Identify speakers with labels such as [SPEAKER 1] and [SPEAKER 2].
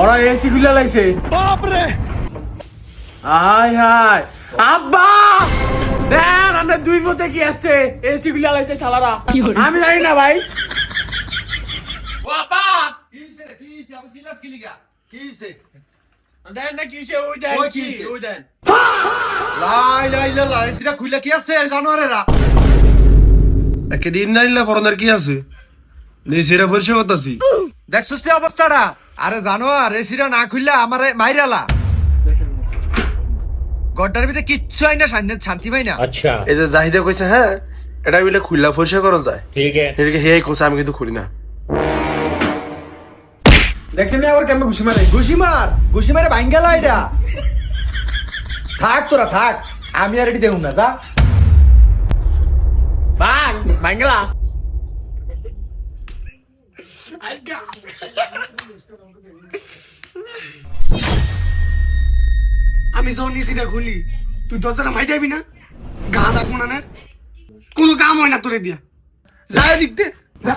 [SPEAKER 1] ওরা এসি খুলে লাইছে। বাপরে আয় হায় আব্বা দেন আমরা দুই পথে কি আসছে এসি খুলে লাইছে শালারা। আমি জানি না ভাই। ও আব্বা কি হইছে আপনি সিলাস কি লিগা কি হইছে দেন না কি হইছে ওই দেন কি ওই দেন লাই লাই লাই এসিটা খুলে কি আছে জানোয়ারেরা
[SPEAKER 2] একদিন নাইলা ফরনের কি আছে নেসিরা পরিষ্কার করতেছি
[SPEAKER 1] দেখছস কি অবস্থাটা। আরে জানোয়ার এসিটা না খুললে আমারে মাইরালা গড্ডার ভিতরে কিচ্ছু আই না শান্তি পাই না।
[SPEAKER 2] আচ্ছা এই যে জাহিদা কইছে হ্যাঁ এটা বলে খুললা পরিষ্কার করা যায় ঠিক আছে এটাকে হেই কইছে আমি কিন্তু খুলি না।
[SPEAKER 1] দেখছেন আবার কেমন ঘুষি মারে ভাঙ গেল এটা। থাক তোরা থাক আমি আর এটি দেখুন না যা ভাঙ গেলা।
[SPEAKER 3] আমি যখন নিচিটা খুলি তুই দরজাটা মাই যাবি না গা দাগ মনে কোনো কাম হয় না তোরে দিয়া যায় দিকতে যা।